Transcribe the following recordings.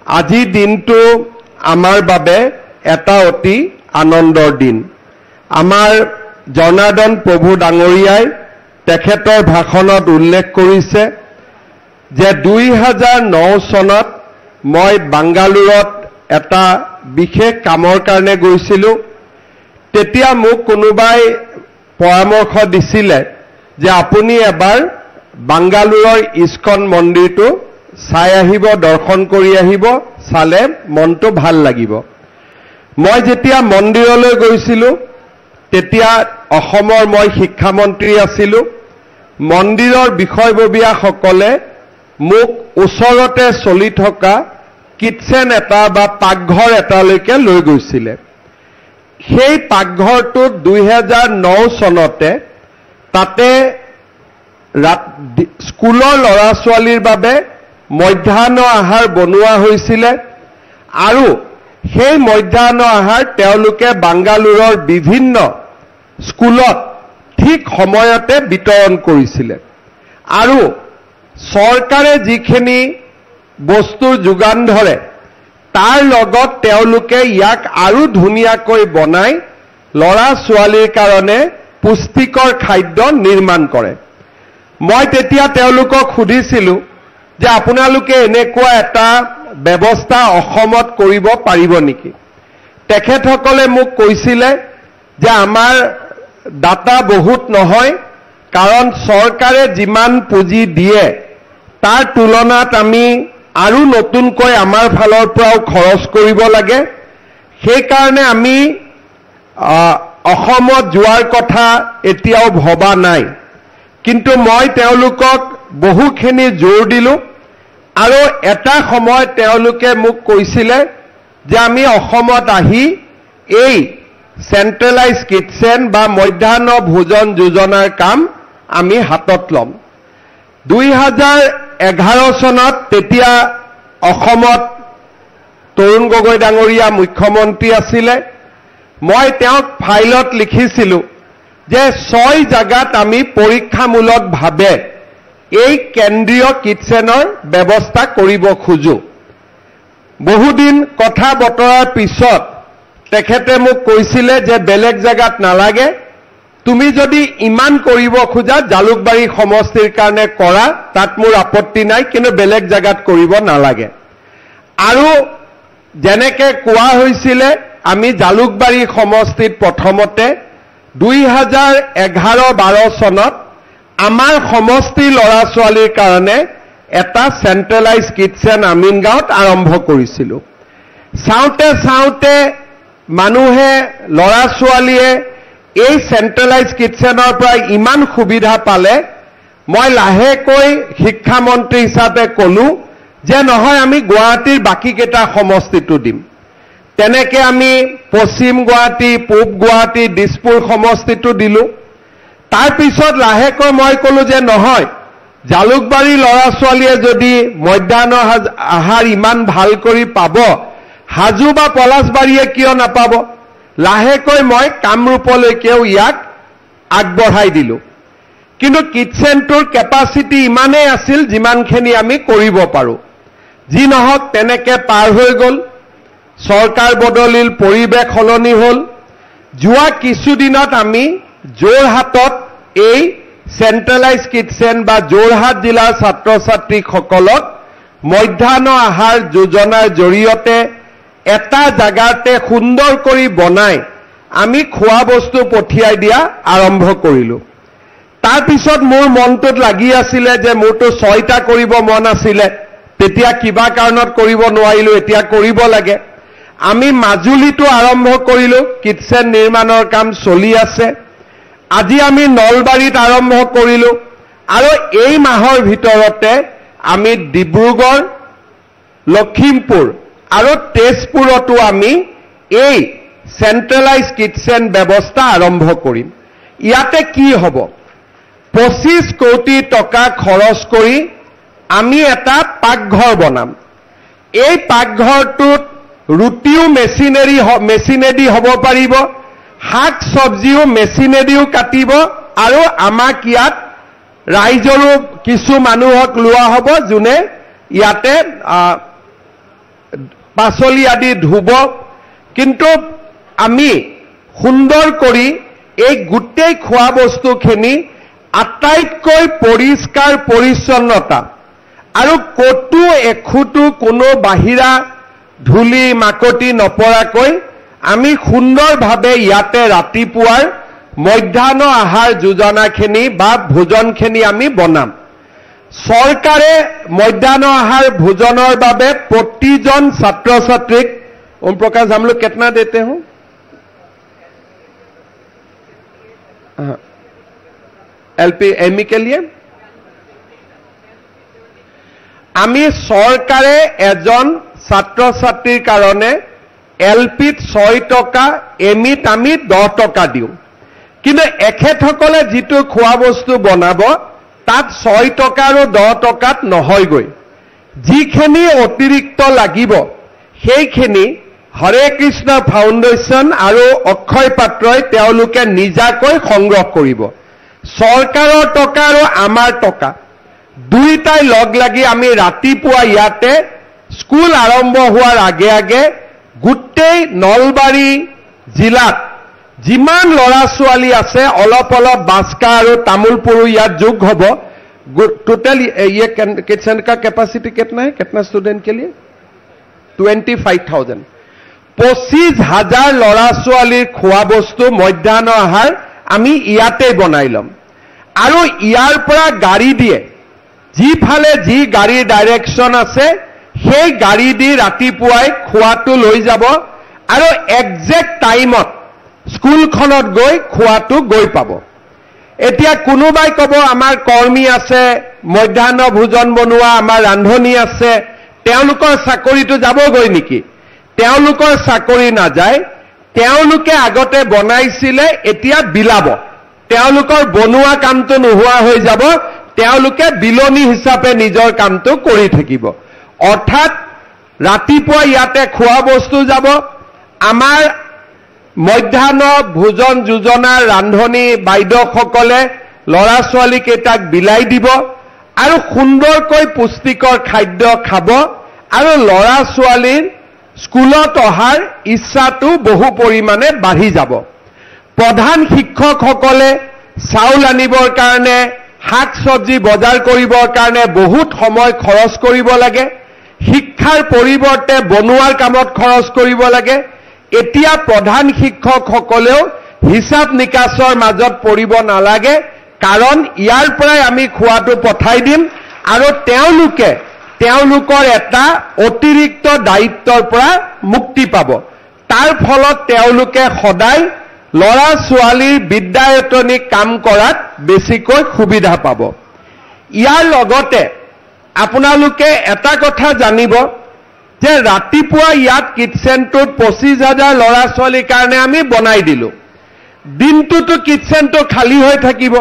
আজি দিনটো আমাৰ বাবে এটা অতি আনন্দৰ দিন। আমাৰ জনাৰ্দন প্ৰভু ডাঙৰীয়াই তেখেতৰ ভাষণত উল্লেখ কৰিছে যে 2009 চনত মই বাংগালুৰত এটা বিশেষ কামৰ কাৰণে গৈছিলোঁ। তেতিয়া মোক কোনোবাই পৰামৰ্শ দিছিলে যে আপুনি এবাৰ বাংগালুৰৰ ইস্কন মন্দিৰটো চাই আহিব, দৰ্শন কৰি আহিব, চালে মনটো ভাল লাগিব। মই যেতিয়া মন্দিৰলৈ গৈছিলোঁ তেতিয়া অসমৰ মই শিক্ষামন্ত্ৰী আছিলোঁ। মন্দিৰৰ বিষয়ববীয়াসকলে মোক ওচৰতে চলি থকা কিটচেন এটা বা পাকঘৰ এটালৈকে লৈ গৈছিলে। সেই পাকঘৰটোত 2009 চনতে তাতে স্কুলৰ ল'ৰা ছোৱালীৰ বাবে মধ্যাহ্ন আহাৰ বনোৱা হৈছিলে আৰু সেই মধ্যাহ্ন আহাৰ তেওঁলোকে বাংগালুৰৰ বিভিন্ন স্কুলত ঠিক সময়তে বিতৰণ কৰিছিলে আৰু চৰকাৰে যিখিনি বস্তুৰ যোগান ধৰে তাৰ লগত তেওঁলোকে ইয়াক আৰু ধুনীয়াকৈ বনাই ল'ৰা ছোৱালীৰ কাৰণে পুষ্টিকৰ খাদ্য নিৰ্মাণ কৰে। মই তেতিয়া তেওঁলোকক সুধিছিলোঁ যে আপোনালোকে এনেকুৱা এটা ব্যৱস্থা অসমত কৰিব পাৰিব নেকি? তেখেতসকলে মোক কৈছিলে যে আমাৰ ডাটা বহুত নহয়, কাৰণ চৰকাৰে যিমান পুঁজি দিয়ে তাৰ তুলনাত আমি আৰু নতুনকৈ আমাৰ ফালৰ পৰাও খৰচ কৰিব লাগে। সেইকাৰণে আমি অসমত যোৱাৰ কথা এতিয়াও ভবা নাই। কিন্তু মই তেওঁলোকক বহুখিনি জোৰ দিলোঁ আৰু এটা সময়ত তেওঁলোকে মোক কৈছিলে যে আমি অসমত আহি এই চেণ্ট্ৰেলাইজ কিটচেন বা মধ্যাহ্ন ভোজন যোজনাৰ কাম আমি হাতত ল'ম। 2011 চনত তেতিয়া অসমত তৰুণ গগৈ ডাঙৰীয়া মুখ্যমন্ত্ৰী আছিলে। মই তেওঁক ফাইলত লিখিছিলোঁ যে 6 জাগাত আমি পৰীক্ষামূলকভাৱে এই কেন্দ্ৰীয় কিটচেনৰ ব্যৱস্থা কৰিব খোজো। বহুদিন কথা বতৰাৰ পিছত তেখেতে মোক কৈছিলে যে বেলেগ জাগাত নালাগে, তুমি যদি ইমান কৰিব খোজা জালুকবাৰী সমষ্টিৰ কাৰণে কৰা, তাত মোৰ আপত্তি নাই, কিন্তু বেলেগ জাগাত কৰিব নালাগে। আৰু যেনেকে কোৱা হৈছিলে আমি জালুকবাৰী সমষ্টিত প্ৰথমতে 2011-12 চনত আমাৰ সমষ্টিৰ ল'ৰা ছোৱালীৰ কাৰণে এটা চেণ্ট্ৰেলাইজ কিটচেন আমিনগাঁৱত আৰম্ভ কৰিছিলোঁ। চাওঁতে চাওঁতে মানুহে ল'ৰা ছোৱালীয়ে এই চেণ্ট্ৰেলাইজ কিটচেনৰ পৰা ইমান সুবিধা পালে, মই লাহেকৈ শিক্ষামন্ত্ৰী হিচাপে ক'লো যে নহয়, আমি গুৱাহাটীৰ বাকীকেইটা সমষ্টিটো দিম। তেনেকে আমি পশ্চিম গুৱাহাটী, পূব গুৱাহাটী, দিছপুৰ সমষ্টিটো দিলোঁ। তাৰপিছত লাহেকৈ মই ক'লো যে নহয়, জালুকবাৰীৰ ল'ৰা ছোৱালীয়ে যদি মধ্যাহ্ন আহাৰ ইমান ভাল কৰি পাব, হাজো বা পলাশবাৰীয়ে কিয় নাপাব? লাহেকৈ মই কামৰূপলৈকেও ইয়াক আগবঢ়াই দিলোঁ। কিন্তু কিটচেনটোৰ কেপাচিটি ইমানেই আছিল যিমানখিনি আমি কৰিব পাৰোঁ। যি নহওক তেনেকে পাৰ হৈ গ'ল। চৰকাৰ বদলিল, পৰিৱেশ সলনি হ'ল। যোৱা কিছুদিনত আমি যোৰহাটত এই চেণ্ট্ৰেলাইজ কিটচেন বা যোৰহাট জিলাৰ ছাত্ৰ ছাত্ৰীসকলক মধ্যাহ্ন আহাৰ যোজনাৰ জৰিয়তে এটা জাগাতে সুন্দৰ কৰি বনাই আমি খোৱা বস্তু পঠিয়াই দিয়া আৰম্ভ কৰিলোঁ। তাৰপিছত মোৰ মনটোত লাগি আছিলে যে মোৰতো 6টা কৰিব মন আছিলে, তেতিয়া কিবা কাৰণত কৰিব নোৱাৰিলোঁ, এতিয়া কৰিব লাগে। আমি মাজুলীটো আৰম্ভ কৰিলোঁ, কিটচেন নিৰ্মাণৰ কাম চলি আছে। আজি আমি নলবাৰীত আৰম্ভ কৰিলোঁ আৰু এই মাহৰ ভিতৰতে আমি ডিব্ৰুগড়, লখিমপুৰ আৰু তেজপুৰতো আমি এই চেণ্ট্ৰেলাইজ কিটচেন ব্যৱস্থা আৰম্ভ কৰিম। ইয়াতে কি হ'ব? 25 কোটি টকা খৰচ কৰি আমি এটা পাকঘৰ বনাম। এই পাকঘৰটোত ৰুটিও মেচিনেদি হ'ব পাৰিব, শাক চব্জিও মেচিনেদিও কাটিব আৰু আমাক ইয়াত ৰাইজৰো কিছু মানুহক লোৱা হ'ব যোনে ইয়াতে পাচলি আদি ধুব কিন্তু আমি সুন্দৰ কৰি এই গোটেই খোৱা বস্তুখিনি আটাইতকৈ পৰিষ্কাৰ পৰিচ্ছন্নতা আৰু কতো এখুটো কোনো বাহিৰা ধূলি মাকতি নপৰাকৈ আমি সুন্দৰভাৱে ইয়াতে ৰাতিপুৱাৰ মধ্যাহ্ন আহাৰ যোজনাখিনি বা ভোজনখিনি আমি বনাম চৰকাৰে মধ্যাহ্ন আহাৰ ভোজনৰ বাবে প্ৰতিজন ছাত্ৰ ছাত্ৰীক ओम प्रकाश हम लोग कितना देते हो एलपी एमई के लिए आमी सरकारे एजन छात्र छात्रीर कारणे एलपीत 6 टका एमईत आमी 10 टका दिउ किन्तु एखेतসকলে जितु खोआ बस्तु बनाब तात 6 टका और 10 टकात নহয়গৈ जिखिनि अतिरिक्त লাগিব সেইখিনি हरे कृष्ण फाउंडेशन और अक्षय पात्रই তেওঁলোকে নিজাকৈ সংগ্ৰহ কৰিব सरकाৰৰ टका और आमार टका দুইটাই লগ লাগি আমি ৰাতিপুৱা ইয়াতে স্কুল আৰম্ভ হোৱাৰ আগে আগে গুটেই নলবাৰী জিলাত जिमान लड़ा ছোৱালী আছে অলপ অলপ বাস্কা और तामुलपुर ইয়াত যোগ হ'ব टोटल ये किचन का कैपेसिटी कितना है कितना स्टूडेंट के लिए 25,000 25,000 लड़ा ছোৱালীৰ খোৱা বস্তু মধ্যাহ্ন আহাৰ আমি ইয়াতে বনাই লম আৰু ইয়াৰ পৰা গাড়ী দিয়ে যিফালে যি গাড়ীৰ ডাইৰেকশন আছে সেই গাড়ী দি ৰাতিপুৱাই খোৱাটো লৈ যাব আৰু এক্সাক্ট টাইমত স্কুলখনত গৈ খোৱাটো গৈ পাব এতিয়া কোনোবাই কব আমাৰ কৰ্মী আছে মধ্যাহ্ন ভোজন বনোৱা আমাৰ ৰান্ধনী আছে তেওঁলোকৰ চাকৰিটো যাবগৈ নেকি তেওঁলোকৰ চাকৰি না যায় তেওঁলোকে আগতে বনাইছিলে এতিয়া বিলাব তেওঁলোকৰ বনোৱা কামটো নোহোৱা হৈ যাব তেওঁলোকে বিলনি হিচাপে নিজৰ কামটো কৰি থাকিব অৰ্থাৎ ৰাতিপুৱা ইয়াতে খোৱা বস্তু যাব আমাৰ মধ্যাহ্ন ভোজন যোজনাৰ ৰান্ধনী বাইদেউসকলে লৰা ছোৱালী কেইটাক বিলাই দিব আৰু সুন্দৰকৈ পুষ্টিকৰ খাদ্য খাব আৰু লৰা ছোৱালীৰ স্কুলত অহাৰ ইচ্ছাটো বহু পৰিমাণে বাঢ়ি যাব প্ৰধান শিক্ষকসকলে চাউল আনিবৰ কাৰণে শাক সবজি বজাৰ কৰিবৰ কাৰণে বহুত সময় খৰচ কৰিব লাগে শিক্ষাৰ পৰিৱৰ্তে বনোৱাৰ কামত খৰচ কৰিব লাগে এতিয়া প্ৰধান শিক্ষকসকলেও হিসাব নিকাছৰ মাজত পৰিব নালাগে কাৰণ ইয়াৰ পৰাই আমি খোৱাটো পঠাই দিম আৰু তেওঁলোকৰ এটা অতিৰিক্ত দায়িত্বৰ পৰা মুক্তি পাব তাৰ ফলত তেওঁলোকে সদায় লৰা ছোৱালীৰ বিদ্যায়তনিক কাম কৰাত বেছিকৈ সুবিধা পাব ইয়াৰ লগতে আপোনালোকে এটা কথা জানিব যে ৰাতিপুৱা ইয়াত কিটচেনটোত 25,000 লৰা ছোৱালীৰ কাৰণে আমি বনাই দিলো দিনটোতো কিটচেনটো খালী হৈ থাকিব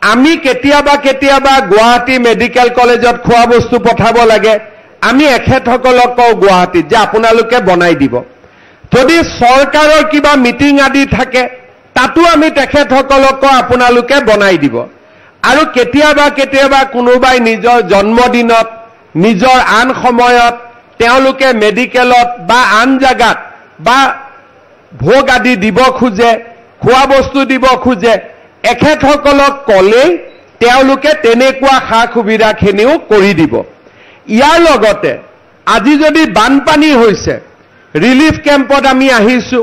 আমি কেতিয়াবা গুৱাহাটী মেডিকেল কলেজত খোৱা বস্তু পঠাব লাগে আমি এখেতসকলক কওঁ গুৱাহাটীত যে আপোনালোকে বনাই দিব যদি চৰকাৰৰ কিবা মিটিং আদি থাকে তাতো আমি তেখেতসকলক কওঁ আপোনালোকে বনাই দিব আৰু কেতিয়াবা কোনোবাই নিজৰ জন্মদিনত নিজৰ আন সময়ত তেওঁলোকে মেডিকেলত বা আন জাগাত বা ভোগ আদি দিব খুজে খোৱা বস্তু দিব খুজে এখেতসকলক কলেই তেওঁলোকে তেনেকুৱা খা সুবিধাখিনিও কৰি দিব ইয়াৰ লগতে আজি যদি বানপানী হৈছে ৰিলিফ কেম্পত আমি আহিছো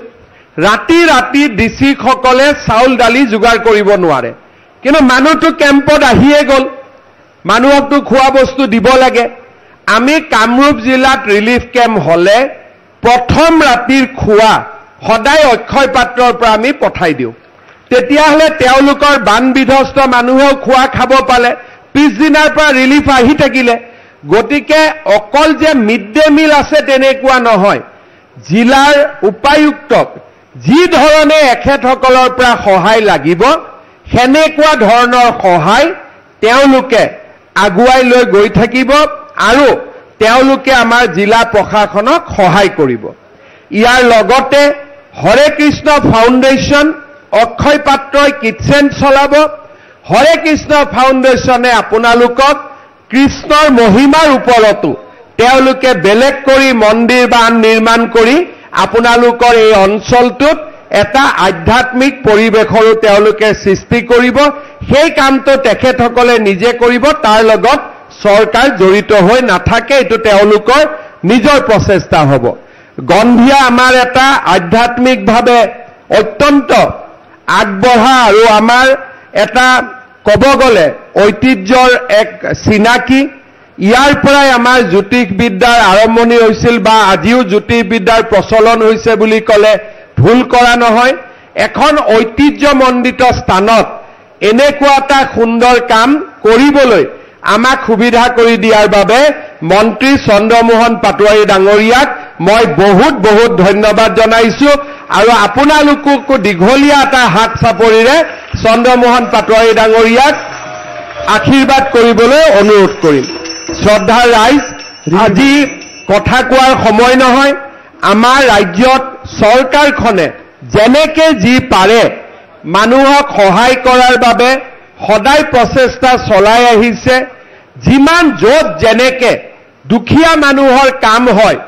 ৰাতি ডিসি সকলে চাউল দালি যোগাৰ কৰিব নোৱাৰে কিন্তু মানুহটো কেম্পত আহিয়ে গল মানুহকটো খোৱা বস্তু দিব লাগে আমি কামৰূপ জিলাত ৰিলিফ কেম্প হলে প্ৰথম ৰাতিৰ খোৱা সদায় অক্ষয় পাত্ৰৰ পৰা আমি পঠাই দিও তেতিয়াহলে তেওঁলোকৰ বান বিধ্বস্ত মানুহেও খোৱা খাব পালে পিছদিনাৰ পৰা ৰিলিফ আহি থাকিলে গতিকে অকল যে মিড ডে মিল আছে তেনেকুৱা নহয় জিলাৰ উপায়ুক্তক যি ধৰণে এখেতসকলৰ পৰা সহায় লাগিব হেনেকুৱা ধৰণৰ সহায় তেওঁলোকে আগুৱাই লৈ গৈ থাকিব আৰু তেওঁলোকে আমাৰ জিলা প্ৰশাসনক সহায় কৰিব ইয়াৰ লগতে হৰে কৃষ্ণ ফাউণ্ডেশ্যন অক্ষয় পাত্ৰই কিটচেন চলাব হৰে কৃষ্ণ ফাউণ্ডেশ্যনে আপোনালোকক কৃষ্ণৰ মহিমাৰ ওপৰতো তেওঁলোকে বেলেগ কৰি মন্দিৰ বা নিৰ্মাণ কৰি আপোনালোকৰ এই অঞ্চলটোত এটা আধ্যাত্মিক পৰিৱেশৰো তেওঁলোকে সৃষ্টি কৰিব। সেই কামটো তেখেতসকলে নিজে কৰিব, তাৰ লগত চৰকাৰ জড়িত হৈ নাথাকে, এইটো তেওঁলোকৰ নিজৰ প্ৰচেষ্টা হ'ব। গন্ধিয়া আমাৰ এটা আধ্যাত্মিকভাৱে অত্যন্ত আগবঢ়া আৰু আমাৰ এটা ক'ব গ'লে ঐতিহ্যৰ এক চিনাকি। ইয়াৰ পৰাই আমাৰ জ্যোতিষবিদ্যাৰ আৰম্ভণি হৈছিল বা আজিও জ্যোতিষবিদ্যাৰ প্ৰচলন হৈছে বুলি ক'লে ভুল কৰা নহয়। এখন ঐতিহ্যমণ্ডিত স্থানত এনেকুৱা এটা সুন্দৰ কাম কৰিবলৈ আমাক সুবিধা কৰি দিয়াৰ বাবে মন্ত্ৰী চন্দ্ৰমোহন পাটোৱাৰী ডাঙৰীয়াক মই বহুত বহুত ধন্যবাদ জনাইছো আৰু আপোনালোককো দীঘলীয়া এটা হাত চাপৰিৰে চন্দ্ৰমোহন পাটোৱাৰী ডাঙৰীয়াক আশীৰ্বাদ কৰিবলৈ অনুৰোধ কৰিম। শ্ৰদ্ধাৰ ৰাইজ, আজি কথা কোৱাৰ সময় নহয়। আমাৰ ৰাজ্যত চৰকাৰখনে যেনেকে যি পাৰে মানুহক সহায় কৰাৰ বাবে সদায় প্ৰচেষ্টা চলাই আহিছে। যিমান য'ত যেনেকে দুখীয়া মানুহৰ কাম হয়,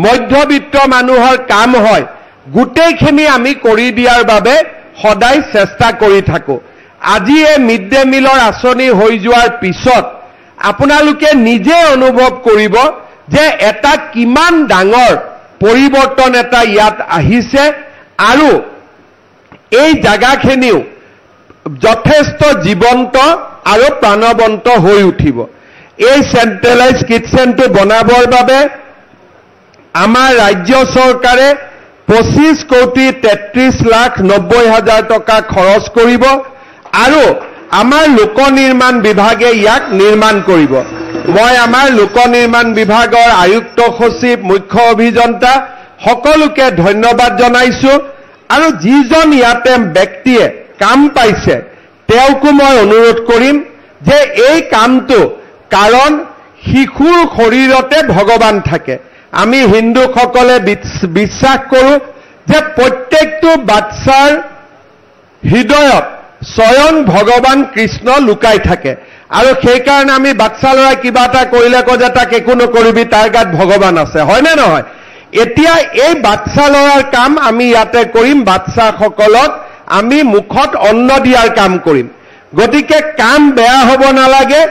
মধ্যবিত্ত মানুহৰ কাম হয়, গোটেইখিনি আমি কৰি দিয়াৰ বাবে সদায় চেষ্টা কৰি থাকোঁ। আজি এই মিড ডে মিলৰ আঁচনি হৈ যোৱাৰ পিছত আপোনালোকে নিজে অনুভৱ কৰিব যে এটা কিমান ডাঙৰ পৰিৱৰ্তন এটা ইয়াত আহিছে আৰু এই জাগাখিনিও যথেষ্ট জীৱন্ত আৰু প্ৰাণৱন্ত হৈ উঠিব। এই চেণ্ট্ৰেলাইজ কিটচেনটো বনাবৰ বাবে আমাৰ ৰাজ্য চৰকাৰে 25,33,90,000 টকা খৰচ কৰিব আৰু আমাৰ লোক নিৰ্মাণ বিভাগে ইয়াক নিৰ্মাণ কৰিব। মই আমাৰ লোক নিৰ্মাণ বিভাগৰ আয়ুক্ত সচিব, মুখ্য অভিযন্তা সকলোকে ধন্যবাদ জনাইছো আৰু যিজন ইয়াতে ব্যক্তিয়ে কাম পাইছে তেওঁকো মই অনুৰোধ কৰিম যে এই কামটো, কাৰণ শিশুৰ শৰীৰতে ভগৱান থাকে। আমি হিন্দুসকলে বিশ্বাস কৰোঁ যে প্ৰত্যেকটো বাচ্চাৰ হৃদয়ত স্বয়ং ভগৱান কৃষ্ণ লুকাই থাকে আৰু সেইকাৰণে আমি বাচ্চা ল'ৰাই কিবা এটা কৰিলে কয় যে তাক একো নকৰিবি, তাৰ গাত ভগৱান আছে, হয়নে নহয়? এতিয়া এই বাচ্চা ল'ৰাৰ কাম আমি ইয়াতে কৰিম। বাচ্চাসকলক আমি মুখত অন্ন দিয়াৰ কাম কৰিম। গতিকে কাম বেয়া হ'ব নালাগে,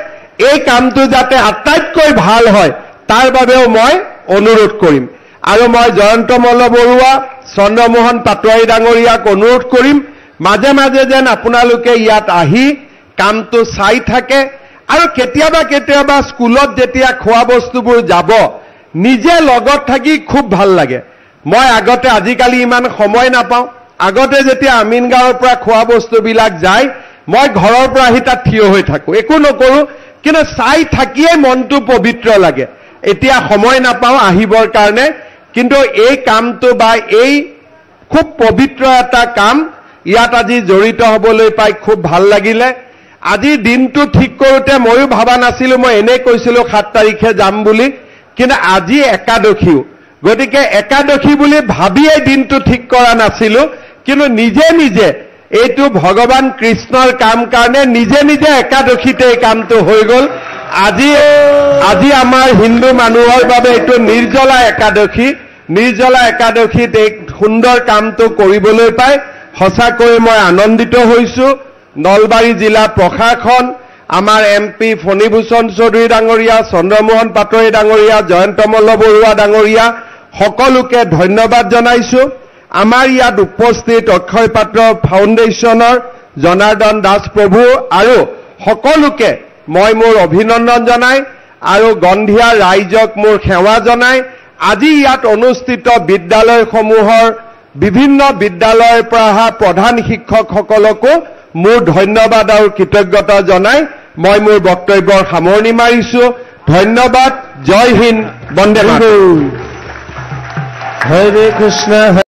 এই কামটো যাতে আটাইতকৈ ভাল হয় তাৰ বাবেও মই অনুৰোধ কৰিম আৰু মই জয়ন্ত মল্ল বৰুৱা, চন্দ্ৰমোহন পাটোৱাৰী ডাঙৰীয়াক অনুৰোধ কৰিম মাজে মাজে যেন আপোনালোকে ইয়াত আহি কামটো চাই থাকে আৰু কেতিয়াবা কেতিয়াবা স্কুলত যেতিয়া খোৱা বস্তুবোৰ যাব নিজে লগত থাকি খুব ভাল লাগে। মই আগতে, আজিকালি ইমান সময় নাপাওঁ, আগতে যেতিয়া আমিন গাঁৱৰ পৰা খোৱা বস্তুবিলাক যায় মই ঘৰৰ পৰা আহি তাত থিয় হৈ থাকোঁ, একো নকৰোঁ, কিন্তু চাই থাকিয়ে মনটো পবিত্ৰ লাগে। এতিয়া সময় নাপাওঁ আহিবৰ কাৰণে, কিন্তু এই কামটো বা এই খুব পবিত্ৰ এটা কাম ইয়াত আজি জড়িত হ'বলৈ পাই খুব ভাল লাগিলে। আজি দিনটো ঠিক কৰোঁতে ময়ো ভাবা নাছিলোঁ, মই এনেই কৈছিলোঁ 7 তাৰিখে যাম বুলি, কিন্তু আজি একাদশীও, গতিকে একাদশী বুলি ভাবিয়ে দিনটো ঠিক কৰা নাছিলোঁ, কিন্তু নিজে নিজে এইটো ভগৱান কৃষ্ণৰ কাম কাৰণে নিজে নিজে একাদশীতে এই কামটো হৈ গ'ল। আজি আমাৰ হিন্দু মানুহৰ বাবে এইটো নিৰ্জলা একাদশী। নিৰ্জলা একাদশীত এই সুন্দৰ কামটো কৰিবলৈ পাই সঁচাকৈ মই আনন্দিত হৈছোঁ। নলবাৰী জিলা প্ৰশাসন, আমাৰ MP ফণীভূষণ চৌধুৰী ডাঙৰীয়া, চন্দ্ৰমোহন পাটোৱাৰী ডাঙৰীয়া, জয়ন্ত মল্ল বৰুৱা ডাঙৰীয়া সকলোকে ধন্যবাদ জনাইছোঁ। আমাৰ ইয়াত উপস্থিত অক্ষয় পাত্ৰ ফাউণ্ডেশ্যনৰ জনাৰ্দন দাস প্ৰভু আৰু সকলোকে মই মোৰ অভিনন্দন জনাই আৰু গন্ধিয়া ৰাইজক মোৰ সেৱা জনাই আজি ইয়াত অনুষ্ঠিত বিদ্যালয়সমূহৰ বিভিন্ন বিদ্যালয়ৰ পৰা অহা প্ৰধান শিক্ষকসকলকো মোৰ ধন্যবাদ আৰু কৃতজ্ঞতা জনাই মই মোৰ বক্তব্যৰ সামৰণি মাৰিছোঁ। ধন্যবাদ। জয় হিন্দ, বন্দে মাতৰম। হৰে কৃষ্ণ।